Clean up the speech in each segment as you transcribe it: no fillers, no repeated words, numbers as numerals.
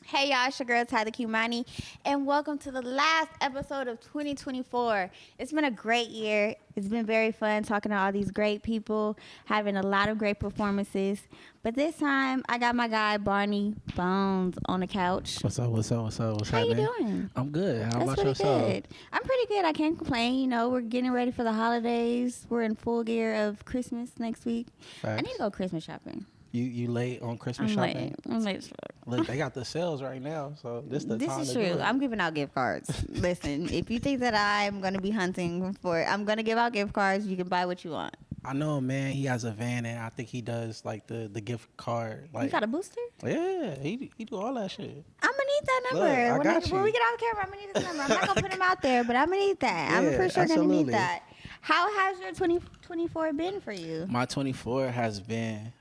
Hey y'all, it's your girl Tyler Kimani, and welcome to the last episode of 2024. It's been a great year. It's been very fun talking to all these great people, having a lot of great performances. But this time, I got my guy Barney Bones on the couch. What's up? What's How happening? you doing? I'm good. How That's about pretty yourself? good. I'm pretty good. I can't complain. You know, we're getting ready for the holidays. We're in full gear of Christmas next week. Facts. I need to go Christmas shopping. You late on Christmas I'm shopping? late. I'm late as fuck. Look, they got the sales right now, so this the time Is to true. do it. I'm giving out gift cards. Listen, if you think that I'm going to be hunting for, I'm going to give out gift cards. You can buy what you want. I know a man. He has a van, and I think he does like the gift card. Like, You got a booster? yeah, he do all that shit. I'm going to need that number. Look, I got When you. we get off camera, I'm going to need this number. I'm not going to put him out there, but I'm going to need that. I'm Yeah, for sure going to need absolutely. that. How has your 2024 been for you? My 24 has been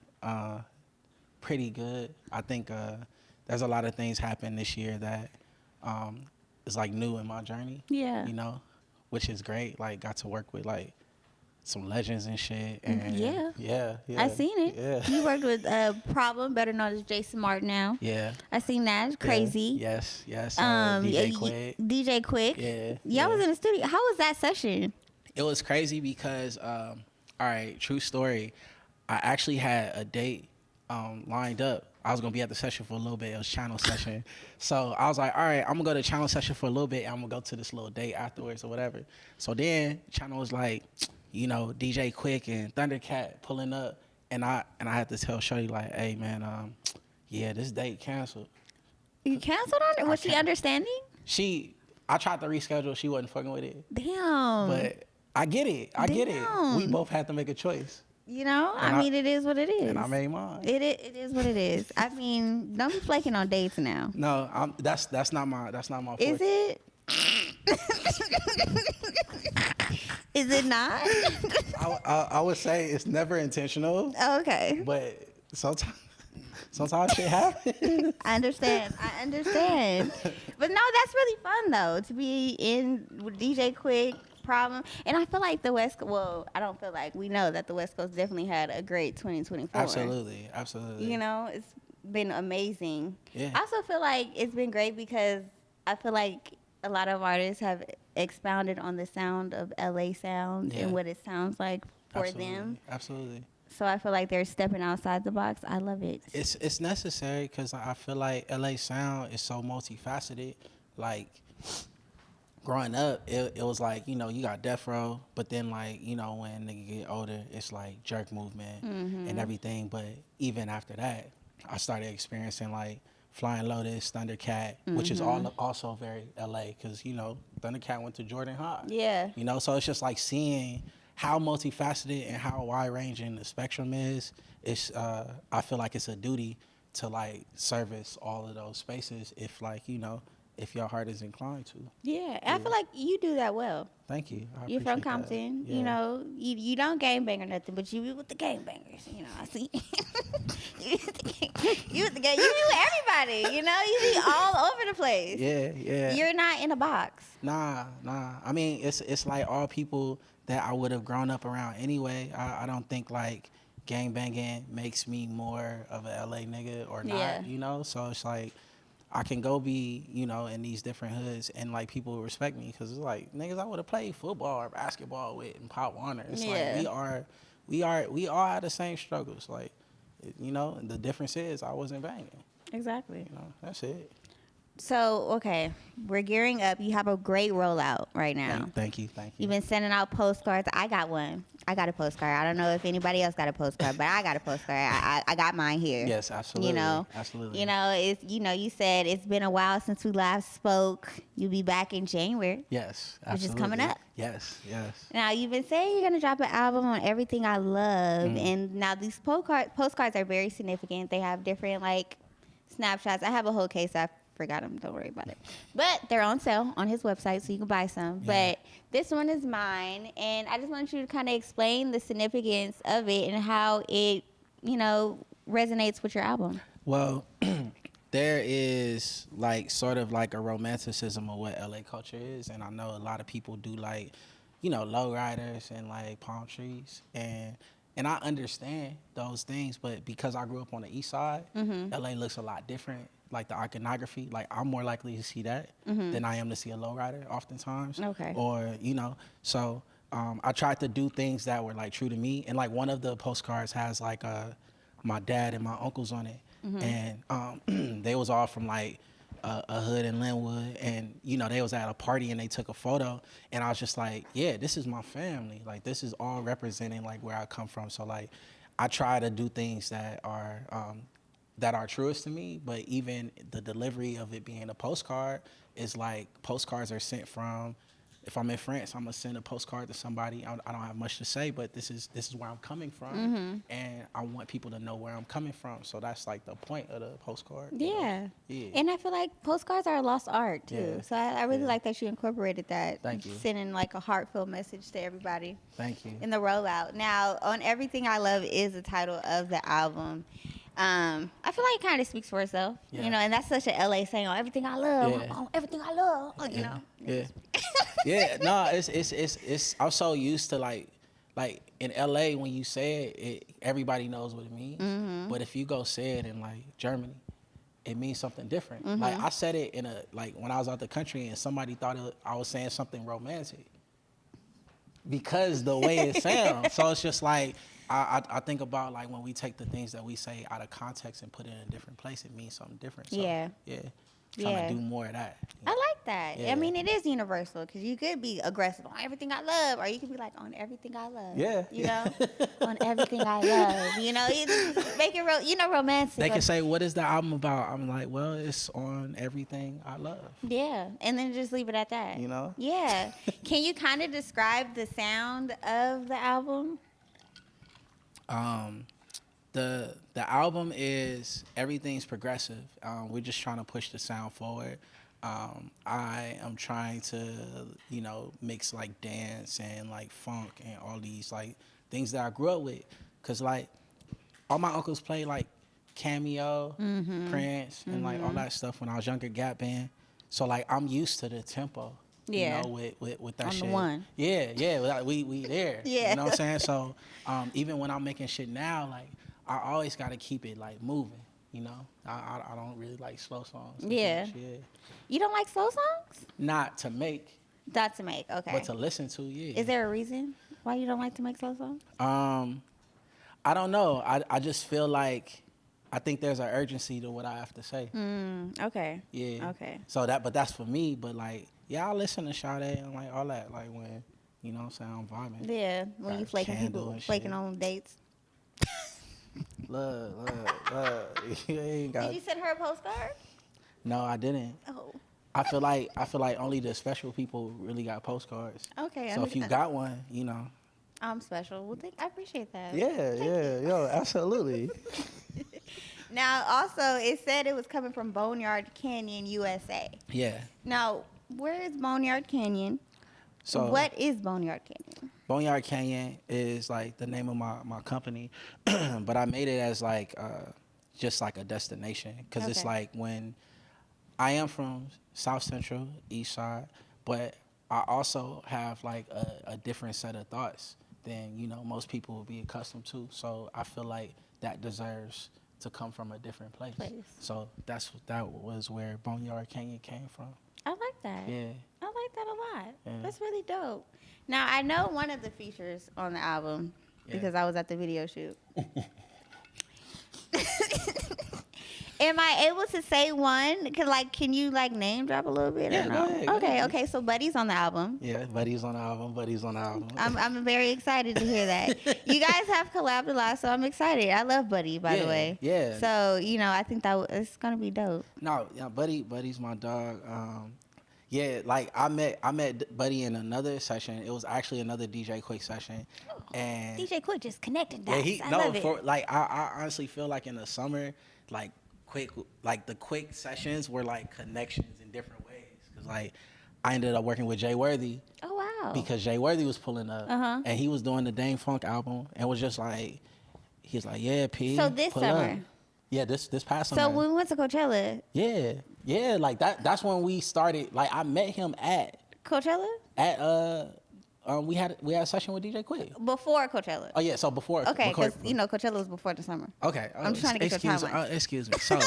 pretty good. I think there's a lot of things happen this year that is like new in my journey. Yeah. You know, which is great. Like, got to work with like some legends and shit. And Yeah. yeah. I seen it. Yeah. You worked with Problem, better known as Jason Martin now. Yeah. I seen that. Crazy. Yes. DJ DJ Quick. DJ Quick. Yeah. Y'all was in the studio. How was that session? It was crazy because, all right, true story. I actually had a date lined up. I was gonna be at the session for a little bit. It was channel session. So I was like, all right, I'm gonna go to channel session for a little bit. And I'm gonna go to this little date afterwards or whatever. So then channel was like, you know, DJ Quick and Thundercat pulling up, and I had to tell Shorty like, hey man, yeah, this date canceled. You canceled on it? Was she understanding? I tried to reschedule. She wasn't fucking with it. Damn. But I get it. I get it. Damn. We both had to make a choice. You know, And I mean, it is what it is. And I made mine. It is what it is. I mean, don't be flaking on dates now. No, that's not my fault. Is it? Is it not? I would say it's never intentional, Okay. but sometimes shit happens. I understand. But no, that's really fun though, to be in with DJ Quick, Problem. And I feel like the West, well, I don't feel like, we know that the West Coast definitely had a great 2024. Absolutely. You know, it's been amazing. Yeah. I also feel like it's been great because I feel like a lot of artists have expounded on the sound of LA sound and what it sounds like for them. Absolutely. So I feel like they're stepping outside the box. I love it. It's necessary because I feel like LA sound is so multifaceted. Like, growing up, it was like, you know, you got Death Row, but then like, you know, when nigga get older, it's like Jerk Movement and everything. But even after that, I started experiencing like Flying Lotus, Thundercat, which is also very LA because, you know, Thundercat went to Jordan High. Yeah. You know, so it's just like seeing how multifaceted and how wide-ranging the spectrum is. It's I feel like it's a duty to like service all of those spaces if like, you know, if your heart is inclined to. Yeah, I feel like you do that well. Thank you. I You're from appreciate that. Compton. Yeah. You know, you don't gangbang or nothing, but you be with the gangbangers. You know, I see. you with the gang. You be with everybody. You know, you be all over the place. Yeah. You're not in a box. Nah. I mean, it's like all people that I would have grown up around anyway. I don't think like gangbanging makes me more of a LA nigga or not, Yeah. you know? So it's like I can go be, you know, in these different hoods and like people will respect me because it's like niggas I would have played football or basketball with in Pop Warner. It's Yeah. like we all had the same struggles. Like, you know, the difference is I wasn't banging. Exactly. You know, that's it. So, okay, we're gearing up. You have a great rollout right now. Thank you. You've been sending out postcards. I got one. I got a postcard. I don't know if anybody else got a postcard, but I got a postcard. I got mine here. Yes, absolutely. You know, absolutely. You know, it's, you know, you said it's been a while since we last spoke. You'll be back in January. Yes, absolutely. Which is coming up. Yes. Now, you've been saying you're going to drop an album on Everything I Love. And now these postcards are very significant. They have different, like, snapshots. I have a whole case. I forgot them. Don't worry about it. But they're on sale on his website, so you can buy some. Yeah. But this one is mine. And I just want you to kind of explain the significance of it and how it, you know, resonates with your album. Well, there is like sort of like a romanticism of what LA culture is, and I know a lot of people do like, you know, lowriders and like palm trees, and And I understand those things, but because I grew up on the east side, LA looks a lot different. Like the iconography, like I'm more likely to see that than I am to see a lowrider oftentimes. Okay. Or, you know, so I tried to do things that were like true to me. And like one of the postcards has like my dad and my uncles on it. And they was all from like a hood in Linwood, and you know they was at a party and they took a photo, and I was just like, yeah, this is my family. Like this is all representing like where I come from. So like I try to do things that are truest to me, but even the delivery of it being a postcard is like postcards are sent from. If I'm in France, I'm gonna send a postcard to somebody. I don't have much to say, but this is where I'm coming from, and I want people to know where I'm coming from. So that's like the point of the postcard. Yeah. Yeah. And I feel like postcards are a lost art too. Yeah. So I really like that you incorporated that. Thank you. Sending like a heartfelt message to everybody. Thank you. In the rollout. Now, On Everything I Love is the title of the album. I feel like it kind of speaks for itself, Yeah. you know, and that's such a LA saying, on everything I love, Yeah. on everything I love, you know. Yeah. Yeah. No, it's. I'm so used to like in LA when you say it, everybody knows what it means. But if you go say it in like Germany, it means something different. Like I said it in when I was out the country and somebody thought I was saying something romantic because the way it sounds. So it's just like. I think about like when we take the things that we say out of context and put it in a different place, it means something different. So, Yeah. Trying to do more of that. I like that. Yeah. I mean, it is universal because you could be aggressive on everything I love, or you could be like on everything I love. Yeah. You know, on everything I love. You know, you make it romantic. They can say, "What is the album about?" I'm like, "Well, it's on everything I love." Yeah, and then just leave it at that. You know? Yeah. Can you kind of describe the sound of the album? The album is everything's progressive. We're just trying to push the sound forward. I am trying to, you know, mix like dance and like funk and all these like things that I grew up with. Cause like all my uncles played like Cameo, Prince, and like all that stuff when I was younger, Gap Band. So like I'm used to the tempo. Yeah. You know, with that On the shit. one. Yeah. We there. Yeah. You know what I'm saying? So even when I'm making shit now, like I always gotta keep it like moving. You know, I don't really like slow songs. Yeah. You don't like slow songs? Not to make. Not to make. Okay. But to listen to, yeah. Is there a reason why you don't like to make slow songs? I don't know. I just feel like I think there's an urgency to what I have to say. Okay. Yeah. Okay. So that's for me. But like, yeah, I listen to Sade and like all that. Like when, you know what I'm saying, I'm vibing. Yeah. When Got you flaking Candle people, and flaking shit. on dates. Love. You ain't got. Did you send her a postcard? No, I didn't. Oh. I feel like only the special people really got postcards. Okay. So if you got one, you know. I'm special. Well, I appreciate that. Yo, absolutely. Now, also, it said it was coming from Boneyard Canyon USA. Yeah. Now, where is Boneyard Canyon? So What is Boneyard Canyon? Boneyard Canyon is like the name of my company, but I made it as like just like a destination because it's Okay. like when I am from South Central, East Side, but I also have like a different set of thoughts than, you know, most people would be accustomed to. So I feel like that deserves to come from a different place. So that was where Boneyard Canyon came from. I like that. Yeah. I like that a lot. Yeah. That's really dope. Now, I know one of the features on the album because I was at the video shoot. Am I able to say one? Can you name drop a little bit? Yeah, or no? go ahead. Okay. So Buddy's on the album. Yeah, Buddy's on the album. I'm very excited to hear that. You guys have collabed a lot, so I'm excited. I love Buddy, by the way. Yeah. So I think it's gonna be dope. No, yeah, Buddy's my dog. Yeah, like I met Buddy in another session. It was actually another DJ Quick session, and DJ Quick just connected yeah, dots. I love it. I honestly feel like in the summer, the quick sessions were like connections in different ways. Cause like I ended up working with Jay Worthy. Oh wow. Because Jay Worthy was pulling up, and he was doing the Dame Funk album, and was just like, he's like, yeah, P. So this pull summer. Up. Yeah, this past summer. So when we went to Coachella. Yeah, like that's when we started. Like I met him at Coachella? at We had a session with DJ Quick. Before Coachella. Oh yeah, so before. Okay, because Coachella was before the summer. Okay, I'm just trying to get your timeline. Excuse me. So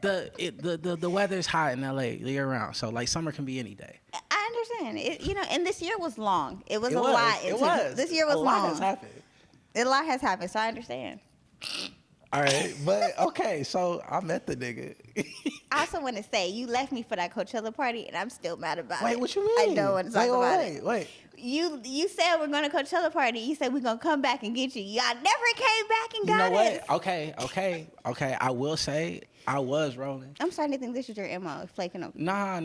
the weather's hot in LA year round. So like summer can be any day. I understand. And this year was long. It was a was. lot. It was. This year was long. A lot has happened. A lot has happened, so I understand. All right, but okay, so I met the nigga. I also want to say you left me for that Coachella party, and I'm still mad about it. Wait, what you mean? I don't want to talk about it. Wait. You said we're going to Coachella party. You said we're going to come back and get you. Y'all never came back and got us. You know what? Okay. I will say I was rolling. I'm starting to think this is your MO, flaking up. Nah.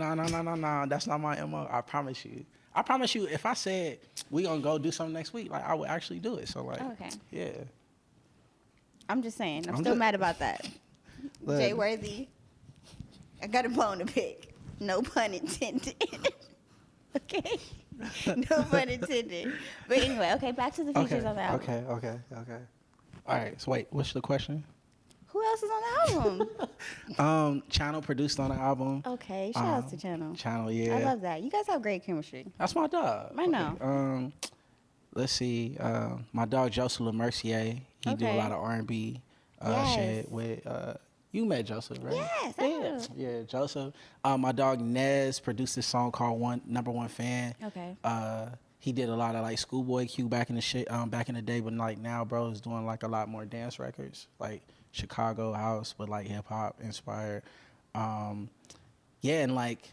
That's not my MO. I promise you. If I said we gonna go do something next week, like I would actually do it. So like, okay. Yeah. I'm just saying. I'm still mad about that. Look. Jay Worthy, I got a bone to pick. No pun intended. Okay? No pun intended. But anyway, okay, back to the features on the album. Okay. All right, so wait, what's the question? Who else is on the album? Channel produced on the album. Okay, shout out to Channel. Channel, yeah. I love that. You guys have great chemistry. That's my dog. I know. Let's see. My dog Joseph LeMercier. He do a lot of R&B shit with. You met Joseph, right? Yes, I do. Yeah, Joseph. My dog Nez produced this song called Number One Fan. Okay. He did a lot of like Schoolboy Q back in the day, but like now, bro, is doing like a lot more dance records, like Chicago house, but like hip hop inspired. And like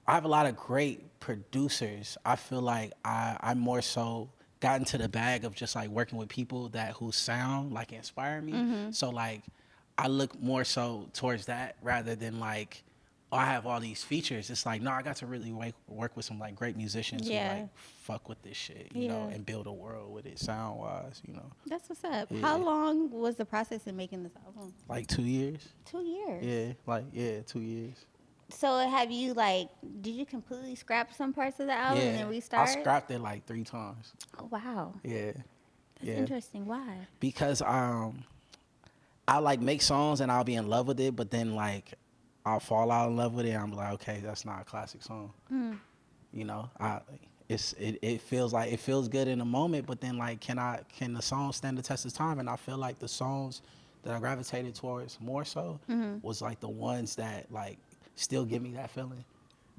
I have a lot of great producers. I feel like I more so got into the bag of just like working with people whose sound like inspire me. Mm-hmm. So like I look more so towards that rather than like, oh, I have all these features. It's like, no, I got to really work with some like great musicians who like fuck with this shit, you know, and build a world with it sound wise, you know. That's what's up. Yeah. How long was the process in making this album? Like 2 years. 2 years. Yeah, 2 years. So have you did you completely scrap some parts of the album and then restart? I scrapped it like 3 times. Oh, wow. Yeah. That's interesting. Why? Because I like make songs and I'll be in love with it, but then like I'll fall out in love with it. And I'm like, okay, that's not a classic song. Mm. You know, it feels good in the moment, but then like, can the song stand the test of time? And I feel like the songs that I gravitated towards more so was like the ones that like still give me that feeling.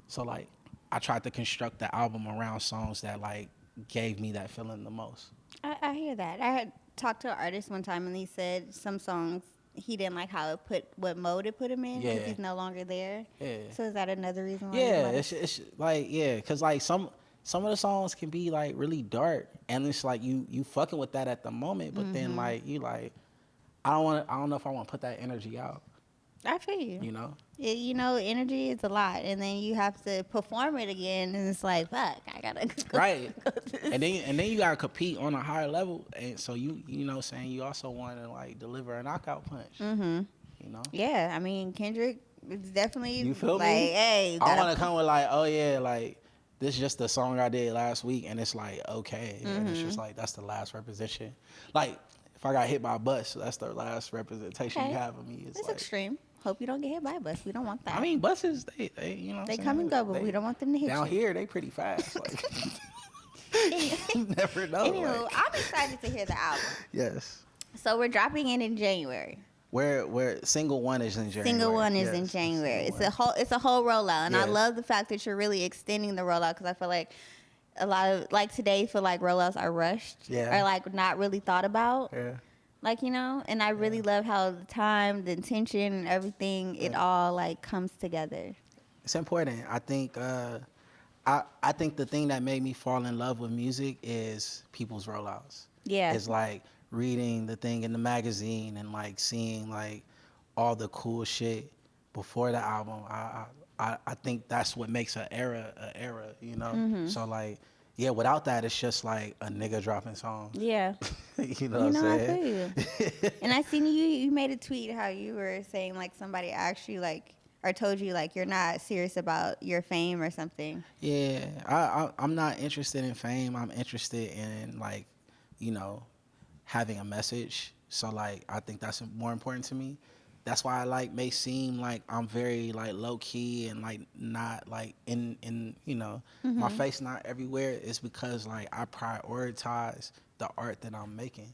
So like I tried to construct the album around songs that like gave me that feeling the most. I hear that. I had talked to an artist one time and he said some songs he didn't like what mode it put him in because he's no longer there. Yeah. So is that another reason why? Yeah, it's like because like some of the songs can be like really dark and it's like you fucking with that at the moment, but then like you like I don't know if I want to put that energy out. I feel you. You know? Energy is a lot, and then you have to perform it again, and it's like, fuck, I gotta go. Right. And then you gotta compete on a higher level, and so you know what I'm saying, you also want to like deliver a knockout punch. Mm-hmm. You know? Yeah, I mean Kendrick is definitely you feel like, me? Hey, I want to come with like, oh yeah, like this is just the song I did last week, and it's like okay, and it's just like that's the last representation. Like if I got hit by a bus, that's the last representation you have of me. It's like, extreme. Hope you don't get hit by a bus. We don't want that. I mean, buses, they you know what they come and go, but we don't want them to hit down you. Here, they pretty fast. Like, you never know. Anywho, like. I'm excited to hear the album. Yes. So we're dropping it in January. Where single one is in January. Single one is in January. It's a whole rollout, and I love the fact that you're really extending the rollout because I feel like a lot of like today feel like rollouts are rushed or like not really thought about. Yeah. Like, you know, and I really love how the time, the intention, and everything, it all like comes together. It's important. I think I think the thing that made me fall in love with music is people's rollouts. Yeah. It's like reading the thing in the magazine and like seeing like all the cool shit before the album. I think that's what makes an era, you know? Mm-hmm. So like, yeah, without that, it's just like a nigga dropping songs. Yeah. you know what I'm saying? I feel you. And I seen you made a tweet how you were saying like somebody asked you like, or told you like you're not serious about your fame or something. Yeah, I'm not interested in fame. I'm interested in like, you know, having a message. So like, I think that's more important to me. that's why I like may seem like I'm very like low key and like not like in you know my face not everywhere. It's because like I prioritize the art that I'm making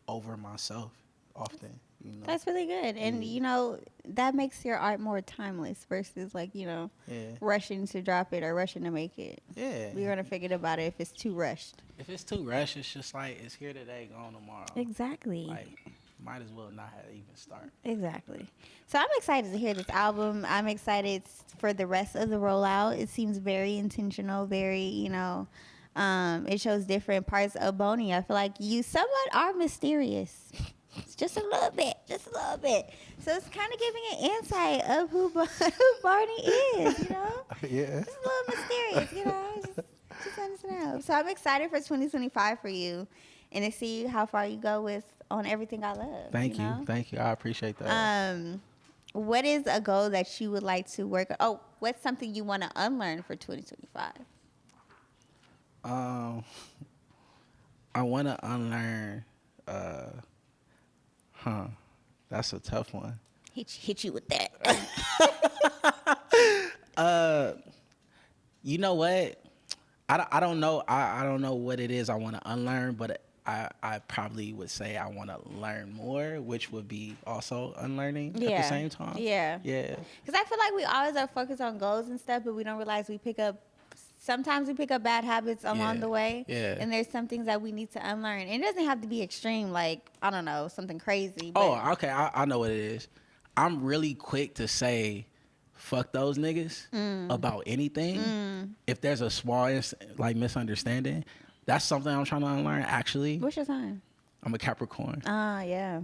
over myself often. You know. That's really good. And, Yeah. you know, that makes your art more timeless versus, like, you know, Yeah. rushing to drop it or rushing to make it. Yeah. We're going to forget about it if it's too rushed. If it's too rushed, it's just like it's here today, gone tomorrow. Exactly. Like, might as well not have even start. Exactly. So I'm excited to hear this album. I'm excited for the rest of the rollout. It seems very intentional, very, you know, it shows different parts of Boney. I feel like you somewhat are mysterious. Just a little bit. So it's kind of giving an insight of who Barney is, you know? Yeah. Just a little mysterious, you know? Just let us know. So I'm excited for 2025 for you and to see how far you go with On Everything I Love. Thank you. Know? Thank you. I appreciate that. What is a goal that you would like to work on? Oh, what's something you want to unlearn for 2025? I want to unlearn. That's a tough one. Hit you with that. You know what? I don't know. I don't know what it is I want to unlearn, but I probably would say I want to learn more, which would be also unlearning at the same time. Yeah. Yeah. Because I feel like we always are focused on goals and stuff, but we don't realize sometimes we pick up bad habits along the way. Yeah. And there's some things that we need to unlearn. And it doesn't have to be extreme, like, I don't know, something crazy. But Oh, okay. I know what it is. I'm really quick to say, fuck those niggas about anything. If there's a small like misunderstanding, that's something I'm trying to unlearn. Actually, What's your sign? I'm a Capricorn. Yeah.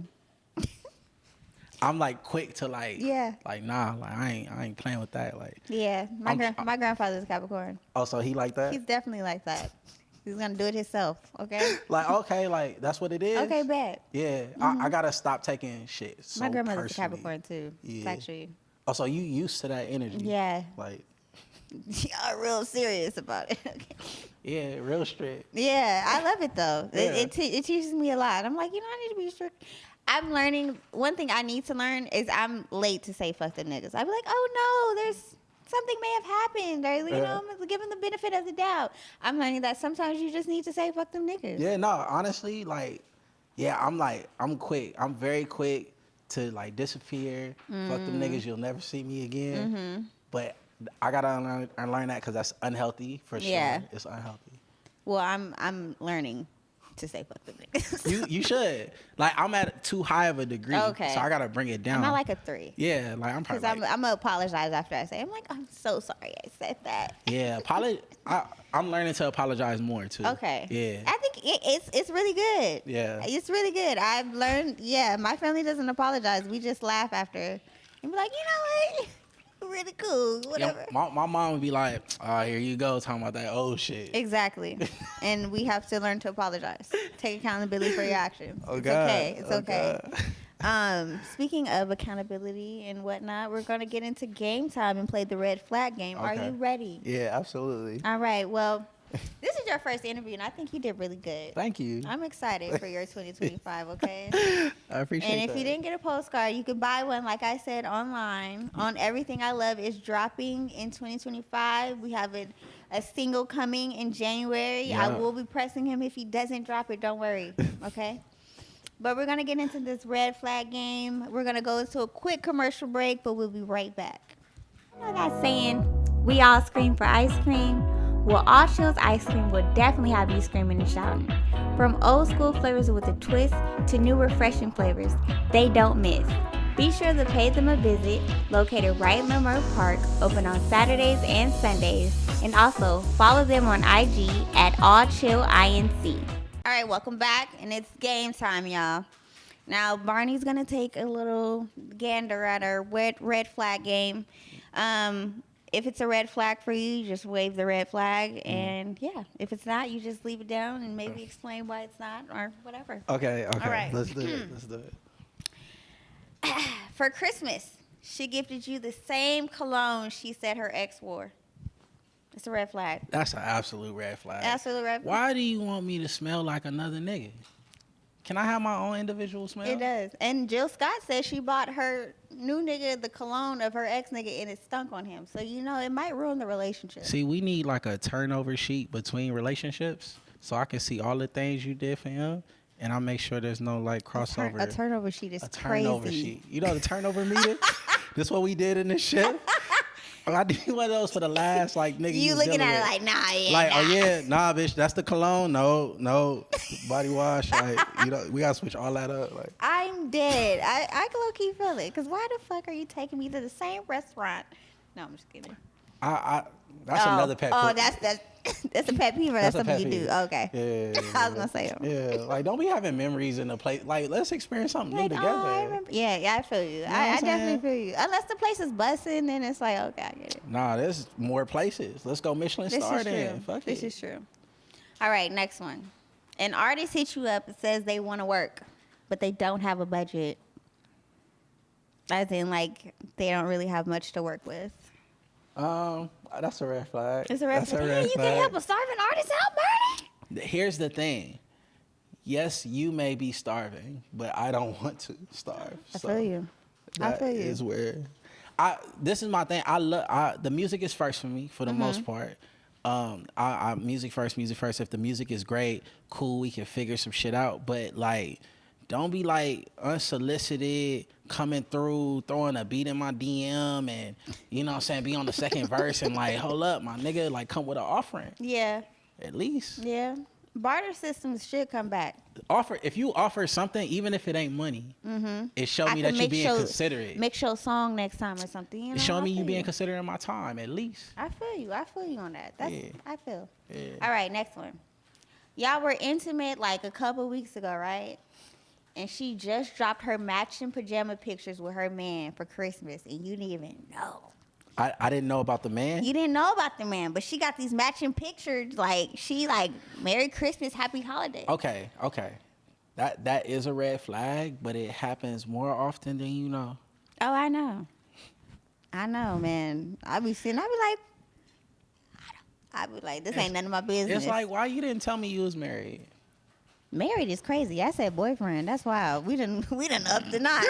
I'm like quick to like, Yeah. like nah, like I ain't playing with that. Like, Yeah. My grandfather's Capricorn. oh, so he like that? He's definitely like that. He's going to do it himself, okay? Like, okay, like that's what it is. Okay, bet. Yeah, I gotta stop taking shit. So My grandmother's a personally. Capricorn, too. Yeah. It's actually. Oh, so you used to that energy? Yeah. Like, Y'all real serious about it. Okay. yeah, real strict. Yeah, I love it though. Yeah. It teaches me a lot. I'm like, you know, I need to be strict. I'm learning. One thing I need to learn is I'm late to say fuck them niggas. I'd be like, oh no, there's something may have happened. Or, you know, I'm giving the benefit of the doubt. I'm learning that sometimes you just need to say fuck them niggas. Yeah, no, honestly, like, yeah, I'm quick. I'm very quick to like disappear. Fuck them niggas, you'll never see me again. But I gotta unlearn that because that's unhealthy for sure. Yeah. It's unhealthy. Well, I'm learning to say fuck them niggas. You should. Like, I'm at too high of a degree. Okay. So I gotta bring it down. I'm at like a 3. Yeah, like I'm Because probably. I'm gonna apologize after I say. I'm like, I'm so sorry I said that. Yeah, I'm learning to apologize more too. Okay. Yeah. I think it's really good. Yeah. It's really good. I've learned. Yeah, my family doesn't apologize. We just laugh after and be like, you know what? Really cool. Whatever. Yeah, my mom would be like, "Oh, here you go, talking about that old shit." Exactly. And we have to learn to apologize. Take accountability for your actions. Oh, it's God. okay. It's Oh, okay. God. Speaking of accountability and whatnot, we're gonna get into game time and play the red flag game. Are Okay. you ready? Yeah, absolutely. All right. Well, this is your first interview, and I think you did really good. Thank you. I'm excited for your 2025, okay? I appreciate that. And if you didn't get a postcard, you can buy one, like I said, online. On Everything I Love is dropping in 2025. We have a single coming in January. I Yeah. will be pressing him if he doesn't drop it. Don't worry, okay? But we're going to get into this red flag game. We're going to go into a quick commercial break, but we'll be right back. You know that saying, we all scream for ice cream? Well, All Chill's ice cream will definitely have you screaming and shouting. From old school flavors with a twist to new refreshing flavors, they don't miss. Be sure to pay them a visit, located right in Lamar Park, open on Saturdays and Sundays, and also follow them on IG at AllChillINC. All right, welcome back, and it's game time, y'all. Now, Barney's going to take a little gander at our red flag game. If it's a red flag for you, you just wave the red flag. And, yeah, if it's not, you just leave it down and maybe explain why it's not or whatever. Okay. All right. Let's do it. For Christmas, she gifted you the same cologne she said her ex wore. It's a red flag. That's an absolute red flag. Absolute red flag. Why do you want me to smell like another nigga? Can I have my own individual smell? It does. And Jill Scott says she bought her new nigga the cologne of her ex nigga and it stunk on him. So you know it might ruin the relationship. See, we need like a turnover sheet between relationships so I can see all the things you did for him, and I make sure there's no like crossover. A turnover sheet is a turnover crazy. sheet. You know the turnover meter? This what we did in this shit. I did one of those for the last like nigga. You was looking dealing at with. it like, nah, yeah, Like, nah. oh yeah, nah, bitch, that's the cologne. No, body wash. Like, you know, we gotta switch all that up. Like, I'm dead. I can low key feel it. Cause why the fuck are you taking me to the same restaurant? No, I'm just kidding. that's another pet. Oh, that's a pet peeve. Or that's That's a something pet you peeve. do. Okay. Yeah, I was gonna say. yeah, like don't be having memories in the place. Like, let's experience something new Like, together. oh, I remember. Yeah, I feel you. know what I I'm definitely saying? feel you. Unless the place is busting, then it's like, okay, I get it. Nah, there's more places. Let's go Michelin star This is then. true. Fuck This it. is true. All right, next one. An artist hits you up and says they want to work, but they don't have a budget. As in, like, they don't really have much to work with. That's a red flag. It's a red That's flag. a Yeah, red you flag. can help a starving artist out, Barney. Here's the thing. Yes, you may be starving, but I don't want to starve. I feel you. I feel you. That is where this is my thing. The music is first for me for the most part. Music first. If the music is great, cool, we can figure some shit out. But like, don't be like unsolicited coming through, throwing a beat in my DM, and you know what I'm saying, be on the second verse and like, hold up, my nigga, like come with an offering Yeah, at least. yeah. Barter systems should come back. If you offer something, even if it ain't money, it show me that you being considerate. Mix your song next time or something. You know, It's showing me I you feel being considerate of my time, at least. I feel you. I feel you on that. That's Yeah. I feel. Yeah. All right, next one. Y'all were intimate like a couple weeks ago, right? And she just dropped her matching pajama pictures with her man for Christmas, and you didn't even know. I didn't know about the man. You didn't know about the man, but she got these matching pictures. Like she like Merry Christmas, Happy Holiday. Okay. That is a red flag, but it happens more often than you know. Oh, I know. I know, man. I be like, this ain't none of my business. It's like, why you didn't tell me you was married? Married is crazy. I said boyfriend. That's wild. We done up the notch.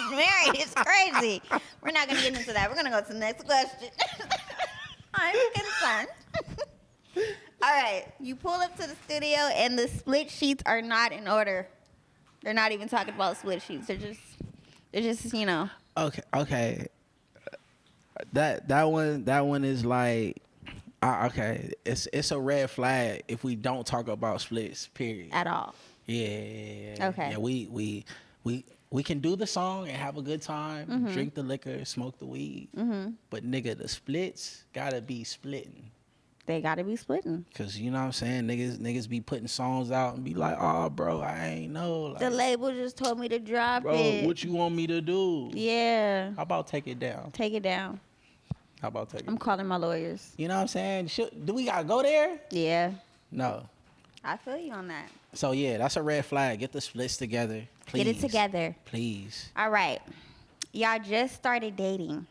Married is crazy. We're not gonna get into that. We're gonna go to the next question. I'm concerned. All right. You pull up to the studio and the split sheets are not in order. They're not even talking about split sheets. They're just, you know. Okay. That one is like, okay. It's a red flag if we don't talk about splits. Period. At all. Yeah. Okay. Yeah. We can do the song and have a good time, drink the liquor, smoke the weed. But nigga, the splits gotta be splitting. They gotta be splitting. Cause you know what I'm saying, niggas be putting songs out and be like, oh bro, I ain't know. Like, The label just told me to drop bro, it. what you want me to do? Yeah. How about take it down? Take it down. How about take it I'm calling my lawyers. You know what I'm saying? Do we gotta go there? Yeah. No. I feel you on that. So yeah, that's a red flag. Get the splits together, please. Get it together. Please. All right. Y'all just started dating.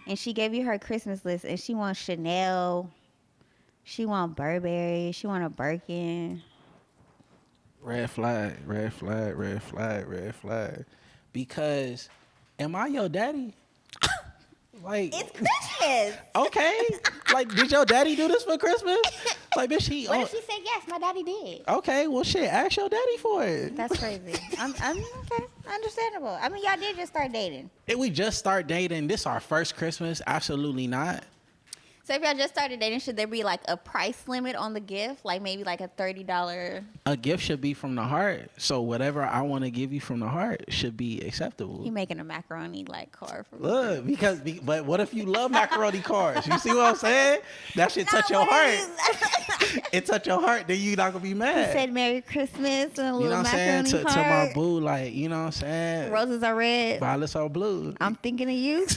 And she gave you her Christmas list and she wants Chanel. She want Burberry. She want a Birkin. Red flag. Because am I your daddy? Like, It's Christmas. okay. Like, did your daddy do this for Christmas? Like, bitch, What if she said yes? My daddy did. Okay, well, shit, ask your daddy for it. That's crazy. I'm okay. Understandable. I mean, y'all did just start dating. If we just start dating, this our first Christmas? Absolutely not. So if y'all just started dating, should there be like a price limit on the gift? Like maybe like a $30? A gift should be from the heart. So whatever I want to give you from the heart should be acceptable. You making a macaroni like card for me. Look, but what if you love macaroni cars? You see what I'm saying? That should touch your heart. It touch your heart, then you not gonna be mad. He said Merry Christmas and a You little know what I'm saying? macaroni To my heart. boo, like, you know what I'm saying? Roses are red. Violets are blue. I'm thinking of you.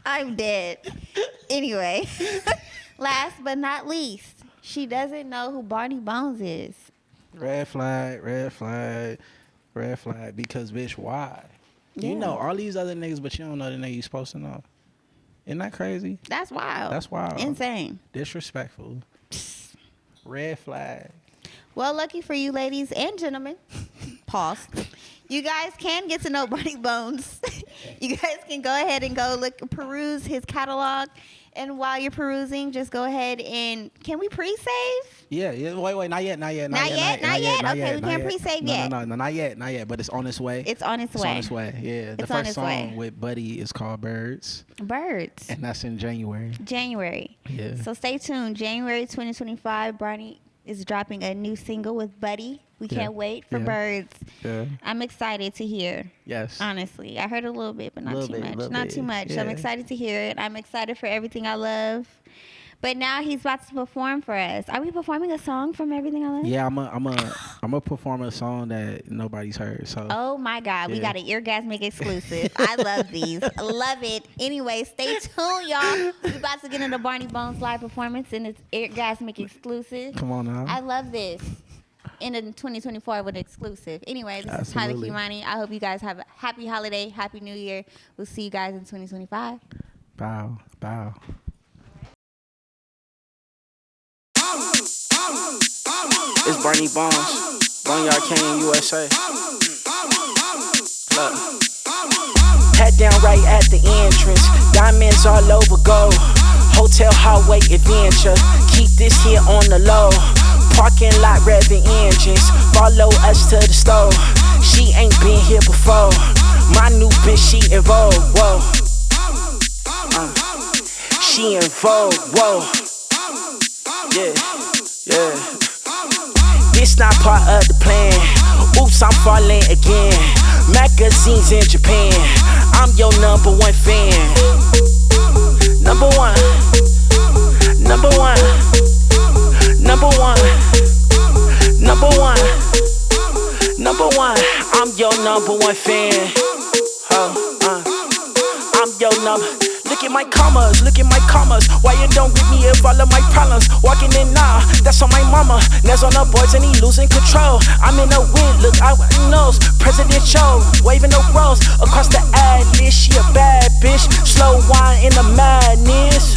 I'm dead. Anyway, last but not least, she doesn't know who Barney Bones is. Red flag. Because, bitch, why? Yeah. You know all these other niggas, but you don't know the nigga you supposed to know. Isn't that crazy? That's wild. That's wild. Insane. Disrespectful. Red flag. Well, lucky for you ladies and gentlemen. Pause. You guys can get to know Barney Bones. You guys can go ahead and peruse his catalog. And while you're perusing, just go ahead and can we pre-save? Yeah. Wait, not yet. Not yet. Okay, we can't pre-save yet. No, not yet. But it's on its way. It's on its way. Yeah. The It's on first its song way. with Buddy is called Birds, Birds. and that's in January. Yeah. So stay tuned. January 2025, Barney is dropping a new single with Buddy. We can't wait for Birds. Yeah. I'm excited to hear. Yes. Honestly, I heard a little bit, but not too much. Not too much. Yeah. I'm excited to hear it. I'm excited for Everything I Love. But now he's about to perform for us. Are we performing a song from Everything I Love? Yeah, I'm a perform a song that nobody's heard. So. Oh my God, we got an Eargazmic exclusive. I love these. Love it. Anyway, stay tuned, y'all. We're about to get into Barney Bones live performance, and it's Eargazmic exclusive. Come on now. I love this. In 2024 with an exclusive. Anyway, this is Tyler Kimani. I hope you guys have a happy holiday, happy new year. We'll see you guys in 2025. Bow. It's Barney Bones, Boneyard Canyon USA. Look. Head down right at the entrance, diamonds all over gold. Hotel hallway adventure, keep this here on the low. Parking lot revving engines, follow us to the store. She ain't been here before, my new bitch, she in vogue, whoa. She in vogue, whoa. Yeah. This not part of the plan. Oops, I'm falling again. Magazines in Japan, I'm your #1 fan. Number one. I'm your #1 fan. I'm your number. Look at my commas. Why you don't with me if all of my problems? Walking in now, that's on my mama. Nails on the boards and he losing control. I'm in a wind, look out my nose. Presidential, waving the rose across the atlas. She a bad bitch, slow wine in the madness.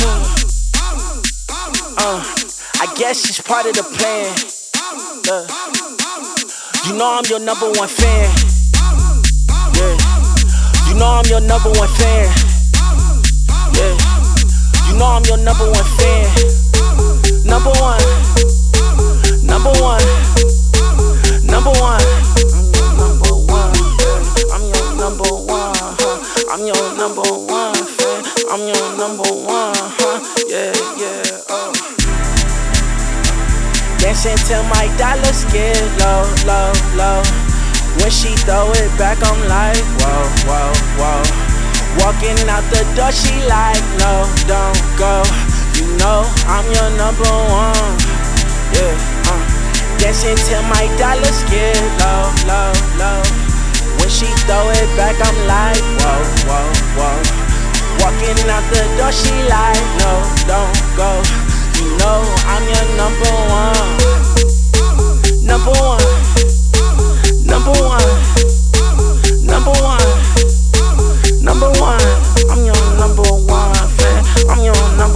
I guess she's part of the plan. You know I'm your #1 fan. Yeah. You know I'm your #1 fan. Yeah. You know I'm your #1 fan. Number one. I'm your #1 fan. I'm your #1, yeah. Dancing till my dollars get low. When she throw it back, I'm like, whoa. Walking out the door, she like, no, don't go. You know I'm your #1, yeah. Dancing till my dollars get low. When she throw it back, I'm like, whoa. Walking out the door, she like, no, don't go. You know I'm your #1. I'm your #1 fan. I'm your #1.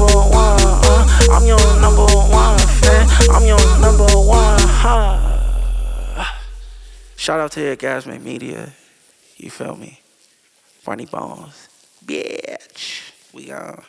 I'm your #1 fan. I'm your #1. Shout out to Eargazmic Media. You feel me? Barney Bones. Bitch. We on.